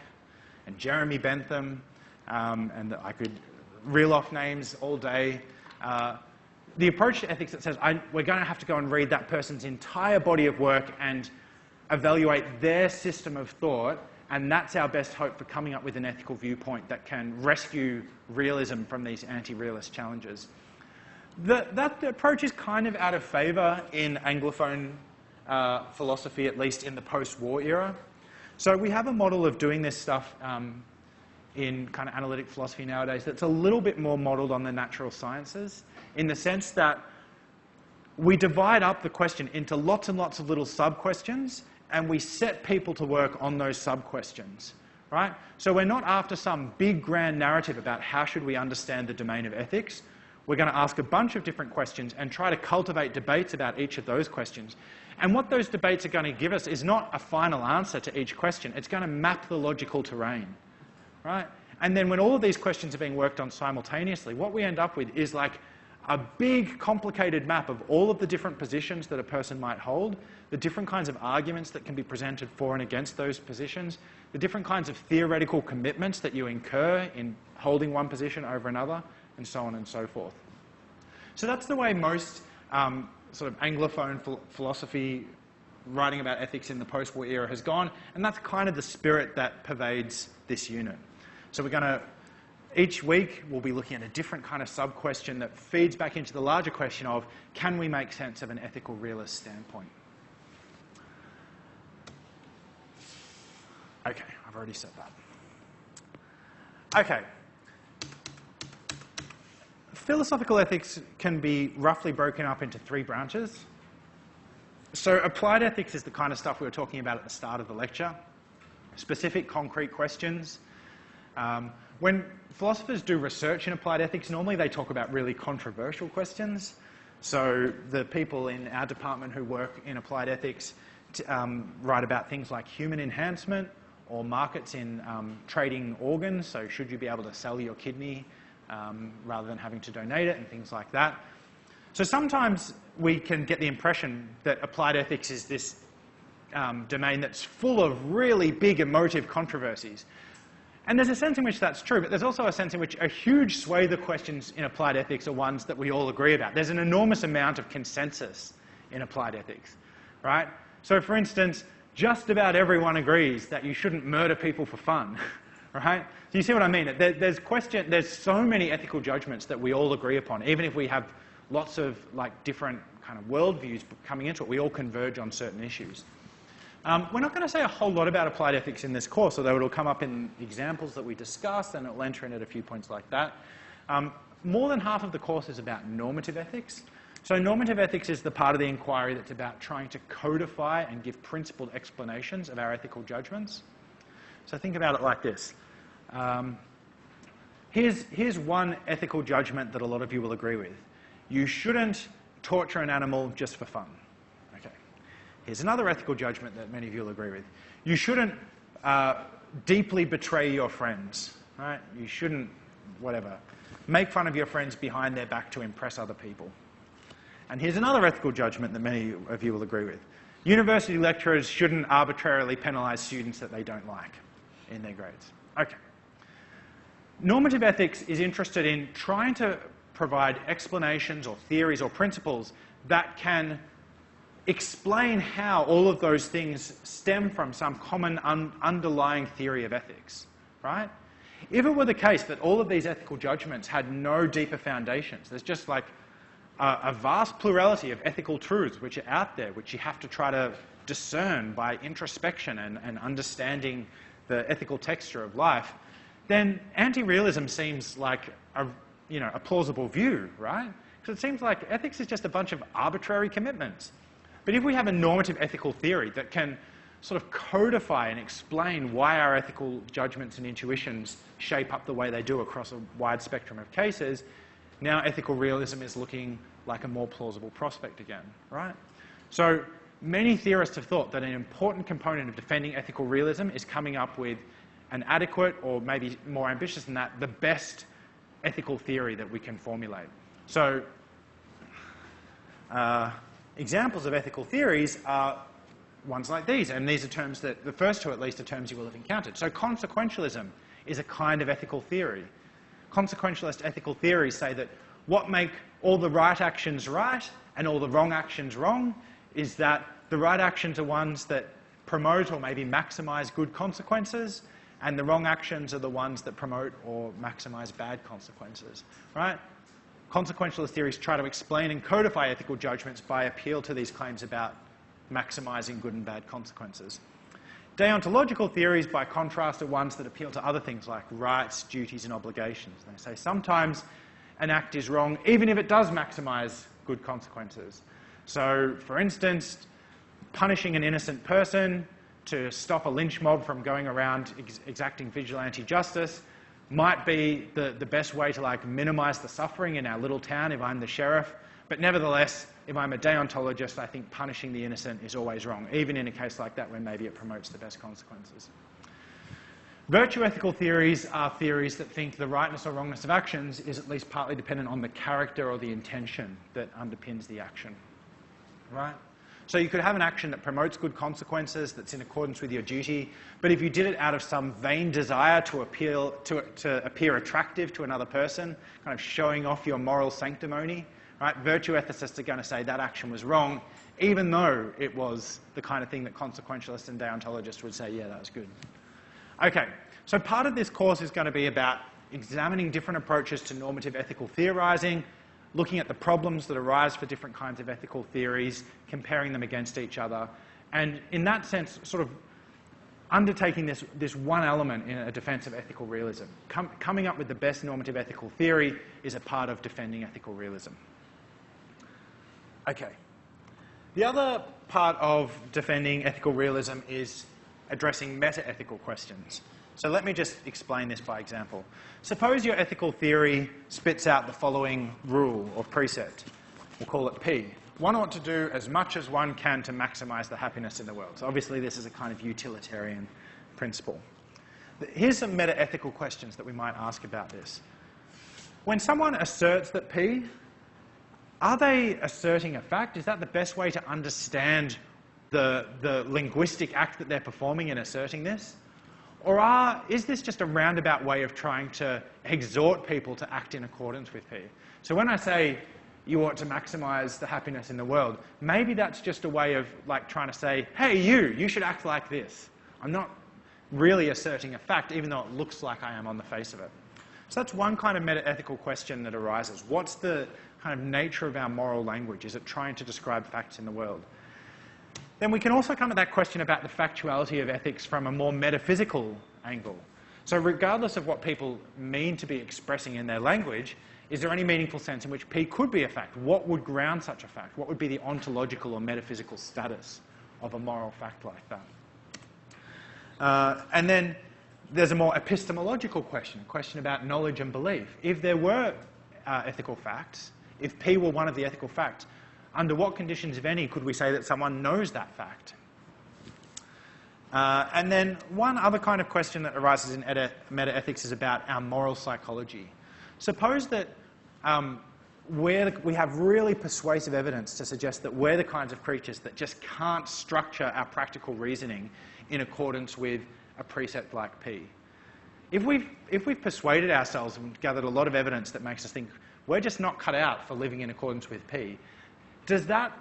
and Jeremy Bentham, and I could reel off names all day. The approach to ethics that says we're going to have to go and read that person's entire body of work and evaluate their system of thought, and that's our best hope for coming up with an ethical viewpoint that can rescue realism from these anti-realist challenges. That approach is kind of out of favour in Anglophone philosophy, at least in the post-war era. So we have a model of doing this stuff in kind of analytic philosophy nowadays that's a little bit more modelled on the natural sciences, in the sense that we divide up the question into lots and lots of little sub-questions, and we set people to work on those sub-questions, right? So we're not after some big grand narrative about how should we understand the domain of ethics. We're going to ask a bunch of different questions and try to cultivate debates about each of those questions. And what those debates are going to give us is not a final answer to each question. It's going to map the logical terrain, right? And then when all of these questions are being worked on simultaneously, what we end up with is like a big, complicated map of all of the different positions that a person might hold, the different kinds of arguments that can be presented for and against those positions, the different kinds of theoretical commitments that you incur in holding one position over another, and so on and so forth. So that's the way most sort of Anglophone philosophy writing about ethics in the post-war era has gone, and that's kind of the spirit that pervades this unit. So we're going to, each week, we'll be looking at a different kind of sub-question that feeds back into the larger question of, can we make sense of an ethical realist standpoint? Okay, I've already said that. Okay. Philosophical ethics can be roughly broken up into 3 branches. So applied ethics is the kind of stuff we were talking about at the start of the lecture. Specific, concrete questions. When philosophers do research in applied ethics, normally they talk about really controversial questions. So the people in our department who work in applied ethics write about things like human enhancement or markets in trading organs. So should you be able to sell your kidney rather than having to donate it and things like that. So sometimes we can get the impression that applied ethics is this domain that's full of really big emotive controversies. And there's a sense in which that's true, but there's also a sense in which a huge swathe of questions in applied ethics are ones that we all agree about. There's an enormous amount of consensus in applied ethics, right? So for instance, just about everyone agrees that you shouldn't murder people for fun, right? So you see what I mean? There's so many ethical judgments that we all agree upon, even if we have lots of different kind of worldviews coming into it, we all converge on certain issues. We're not going to say a whole lot about applied ethics in this course, although it'll come up in examples that we discuss, and it'll enter in at a few points like that. More than half of the course is about normative ethics. So normative ethics is the part of the inquiry that's about trying to codify and give principled explanations of our ethical judgments. So think about it like this. Here's one ethical judgment that a lot of you will agree with. You shouldn't torture an animal just for fun. Okay. Here's another ethical judgment that many of you will agree with. You shouldn't deeply betray your friends, right? You shouldn't, whatever, make fun of your friends behind their back to impress other people. And here's another ethical judgment that many of you will agree with. University lecturers shouldn't arbitrarily penalize students that they don't like in their grades. Okay. Normative ethics is interested in trying to provide explanations or theories or principles that can explain how all of those things stem from some common underlying theory of ethics, right? If it were the case that all of these ethical judgments had no deeper foundations, there's just like a vast plurality of ethical truths which are out there, which you have to try to discern by introspection and understanding the ethical texture of life, then anti-realism seems like a plausible view, right? Because it seems like ethics is just a bunch of arbitrary commitments. But if we have a normative ethical theory that can sort of codify and explain why our ethical judgments and intuitions shape up the way they do across a wide spectrum of cases, now ethical realism is looking like a more plausible prospect again, right? So many theorists have thought that an important component of defending ethical realism is coming up with an adequate, or maybe more ambitious than that, the best ethical theory that we can formulate. So examples of ethical theories are ones like these, and these are terms that, the first two at least, are terms you will have encountered. So consequentialism is a kind of ethical theory. Consequentialist ethical theories say that what make all the right actions right and all the wrong actions wrong is that the right actions are ones that promote or maybe maximize good consequences, and the wrong actions are the ones that promote or maximize bad consequences, right? Consequentialist theories try to explain and codify ethical judgments by appeal to these claims about maximizing good and bad consequences. Deontological theories, by contrast, are ones that appeal to other things like rights, duties, and obligations. They say sometimes an act is wrong even if it does maximize good consequences. So, for instance, punishing an innocent person to stop a lynch mob from going around exacting vigilante justice might be the best way to minimize the suffering in our little town if I'm the sheriff. But nevertheless, if I'm a deontologist, I think punishing the innocent is always wrong, even in a case like that where maybe it promotes the best consequences. Virtue ethical theories are theories that think the rightness or wrongness of actions is at least partly dependent on the character or the intention that underpins the action, right? So you could have an action that promotes good consequences, that's in accordance with your duty, but if you did it out of some vain desire to appear attractive to another person, kind of showing off your moral sanctimony, right? Virtue ethicists are going to say that action was wrong, even though it was the kind of thing that consequentialists and deontologists would say, yeah, that was good. Okay, so part of this course is going to be about examining different approaches to normative ethical theorizing, looking at the problems that arise for different kinds of ethical theories, comparing them against each other, and in that sense, sort of undertaking this one element in a defense of ethical realism. Coming up with the best normative ethical theory is a part of defending ethical realism. Okay. The other part of defending ethical realism is addressing meta-ethical questions. So let me just explain this by example. Suppose your ethical theory spits out the following rule or precept. We'll call it P. One ought to do as much as one can to maximize the happiness in the world. So obviously this is a kind of utilitarian principle. Here's some meta-ethical questions that we might ask about this. When someone asserts that P, are they asserting a fact? Is that the best way to understand the linguistic act that they're performing in asserting this? Or is this just a roundabout way of trying to exhort people to act in accordance with P? So when I say you ought to maximize the happiness in the world, maybe that's just a way of like trying to say, hey, you should act like this. I'm not really asserting a fact, even though it looks like I am on the face of it. So that's one kind of meta-ethical question that arises. What's the kind of nature of our moral language? Is it trying to describe facts in the world? Then we can also come at that question about the factuality of ethics from a more metaphysical angle. So regardless of what people mean to be expressing in their language, is there any meaningful sense in which P could be a fact? What would ground such a fact? What would be the ontological or metaphysical status of a moral fact like that? And then there's a more epistemological question, a question about knowledge and belief. If there were ethical facts, if P were one of the ethical facts, under what conditions, if any, could we say that someone knows that fact? And then one other kind of question that arises in meta-ethics is about our moral psychology. Suppose that we have really persuasive evidence to suggest that we're the kinds of creatures that just can't structure our practical reasoning in accordance with a precept like P. If we've persuaded ourselves and gathered a lot of evidence that makes us think we're just not cut out for living in accordance with P, does that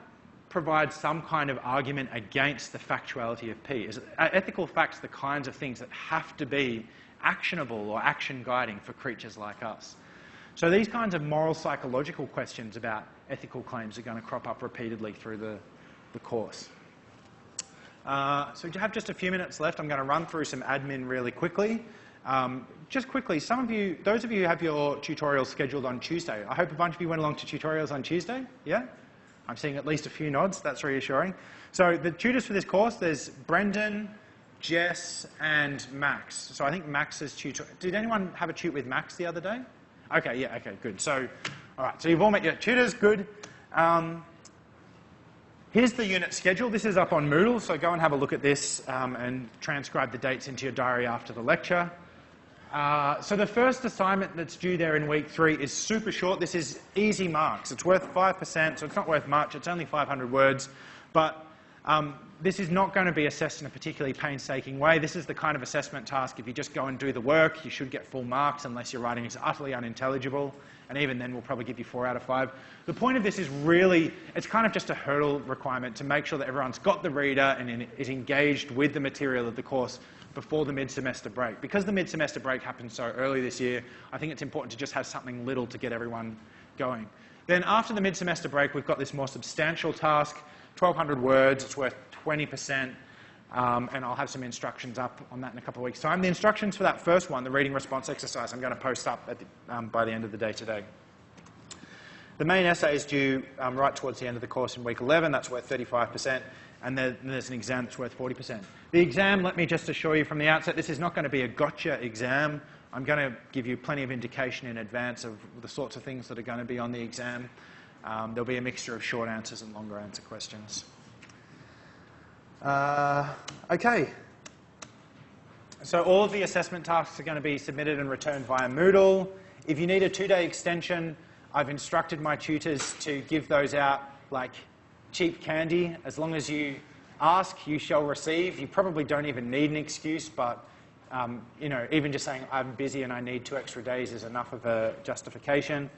provide some kind of argument against the factuality of P? Are ethical facts the kinds of things that have to be actionable or action guiding for creatures like us? So these kinds of moral psychological questions about ethical claims are going to crop up repeatedly through the course. So we have just a few minutes left. I'm going to run through some admin really quickly. Just quickly, those of you who have your tutorials scheduled on Tuesday, I hope a bunch of you went along to tutorials on Tuesday, yeah? I'm seeing at least a few nods, that's reassuring. So the tutors for this course, there's Brendan, Jess, and Max. So I think Max's tutor... Did anyone have a tute with Max the other day? Okay, yeah, okay, good. So, all right, so you've all met your tutors, good. Here's the unit schedule. This is up on Moodle, so go and have a look at this and transcribe the dates into your diary after the lecture. So the first assignment that's due there in week 3 is super short. This is easy marks. It's worth 5%, so it's not worth much. It's only 500 words. But this is not going to be assessed in a particularly painstaking way. This is the kind of assessment task, if you just go and do the work, you should get full marks unless your writing is utterly unintelligible. And even then, we'll probably give you 4 out of 5. The point of this is really, it's kind of just a hurdle requirement to make sure that everyone's got the reader and is engaged with the material of the course before the mid-semester break. Because the mid-semester break happened so early this year, I think it's important to just have something little to get everyone going. Then after the mid-semester break, we've got this more substantial task, 1,200 words, it's worth 20%, and I'll have some instructions up on that in a couple of weeks' time. The instructions for that first one, the reading response exercise, I'm going to post up at by the end of the day today. The main essay is due right towards the end of the course in week 11, that's worth 35%. And then there's an exam that's worth 40%. The exam, let me just assure you from the outset, this is not going to be a gotcha exam. I'm going to give you plenty of indication in advance of the sorts of things that are going to be on the exam. There'll be a mixture of short answers and longer answer questions. Okay. So all of the assessment tasks are going to be submitted and returned via Moodle. If you need a 2-day extension, I've instructed my tutors to give those out like cheap candy. As long as you ask, you shall receive. You probably don't even need an excuse, but you know, even just saying I'm busy and I need 2 extra days is enough of a justification.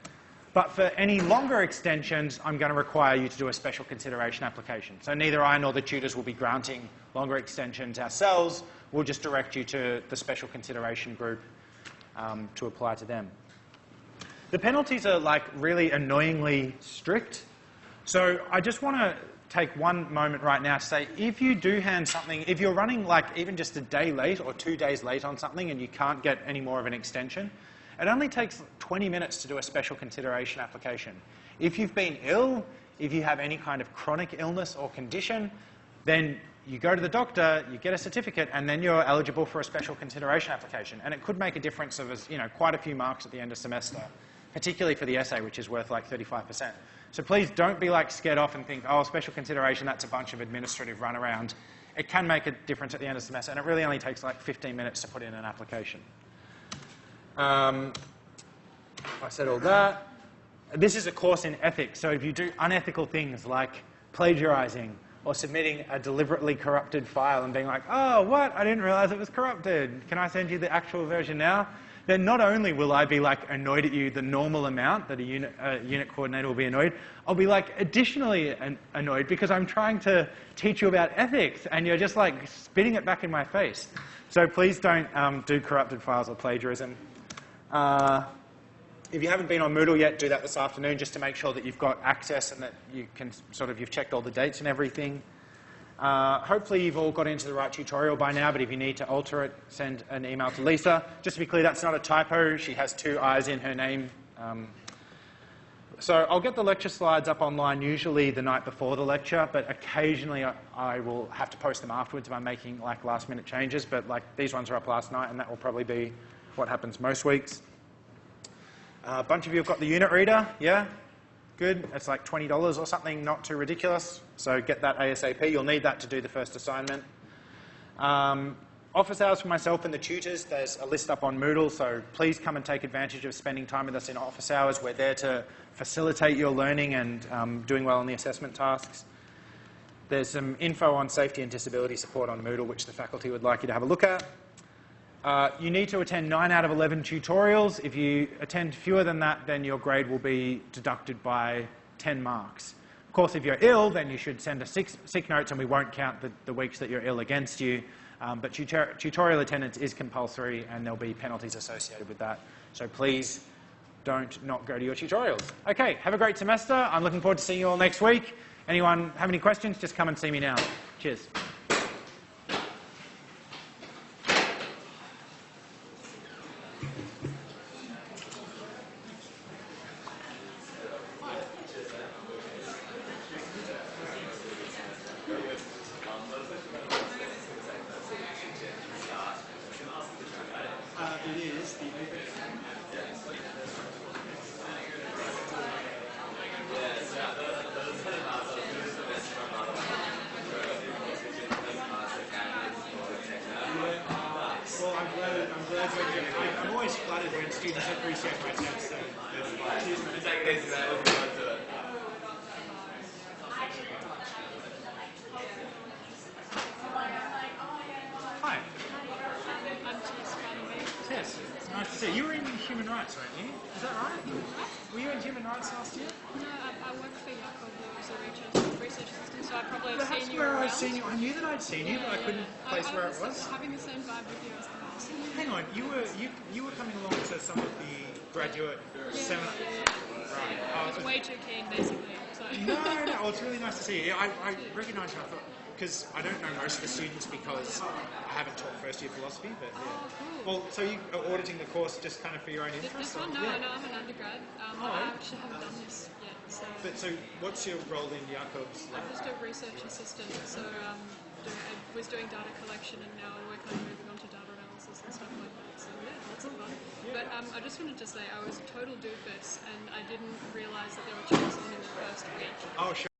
But for any longer extensions, I'm going to require you to do a special consideration application. So neither I nor the tutors will be granting longer extensions ourselves. We'll just direct you to the special consideration group to apply to them. The penalties are like really annoyingly strict. So I just want to take one moment right now to say, if you do hand something, if you're running like even just a day late or 2 days late on something and you can't get any more of an extension, it only takes 20 minutes to do a special consideration application. If you've been ill, if you have any kind of chronic illness or condition, then you go to the doctor, you get a certificate, and then you're eligible for a special consideration application. And it could make a difference of, you know, quite a few marks at the end of semester, particularly for the essay, which is worth like 35%. So please don't be like scared off and think, oh, special consideration, that's a bunch of administrative runaround. It can make a difference at the end of the semester, and it really only takes like 15 minutes to put in an application. I said all that. This is a course in ethics, so if you do unethical things like plagiarizing or submitting a deliberately corrupted file and being like, oh, what? I didn't realize it was corrupted. Can I send you the actual version now? Then not only will I be like annoyed at you the normal amount that a unit coordinator will be annoyed, I'll be like additionally annoyed because I'm trying to teach you about ethics and you're just like spitting it back in my face. So please don't do corrupted files or plagiarism. If you haven't been on Moodle yet, do that this afternoon just to make sure that you've got access and that you can you've checked all the dates and everything. Hopefully you've all got into the right tutorial by now, but if you need to alter it, send an email to Lisa. Just to be clear, that's not a typo. She has 2 I's in her name. So I'll get the lecture slides up online usually the night before the lecture, but occasionally I will have to post them afterwards if I'm making like last-minute changes. But like these ones are up last night, and that will probably be what happens most weeks. A bunch of you have got the unit reader, yeah? Good. It's like $20 or something, not too ridiculous. So get that ASAP. You'll need that to do the first assignment. Office hours for myself and the tutors, there's a list up on Moodle, so please come and take advantage of spending time with us in office hours. We're there to facilitate your learning and doing well on the assessment tasks. There's some info on safety and disability support on Moodle, which the faculty would like you to have a look at. You need to attend 9 out of 11 tutorials. If you attend fewer than that, then your grade will be deducted by 10 marks. Of course, if you're ill, then you should send us sick notes and we won't count the weeks that you're ill against you. But tutorial attendance is compulsory and there'll be penalties associated with that. So please don't not go to your tutorials. Okay, have a great semester. I'm looking forward to seeing you all next week. Anyone have any questions? Just come and see me now. Cheers. I'm always flattered when students appreciate my text. Hi. I'm Tess, it's nice to see you. You were in human rights, weren't you? Is that right? Were you in human rights last year? No, I work for Antirealism as a research assistant, so I probably have That's seen you where around. I've seen you. I knew that I'd seen you, but I couldn't place where it was. Having the same vibe with you as the house. Hang on, you were coming along to some of the graduate seminars. Right. I was way too keen, basically. So. No. Well, it's really nice to see you. I recognise you. I thought, because I don't know most of the students because I haven't taught first year philosophy, but yeah. Oh, cool. Well, so you are auditing the course just kind of for your own interest? This one? No, yeah. no, I'm an undergrad. I actually haven't done this yet. So what's your role in Jakob's lab? I'm just a research assistant, so I was doing data collection and now we're kind of moving on to data analysis and stuff like that. So yeah, lots of fun. But I just wanted to say I was a total doofus and I didn't realise that there were checks on in the first week. Oh, sure.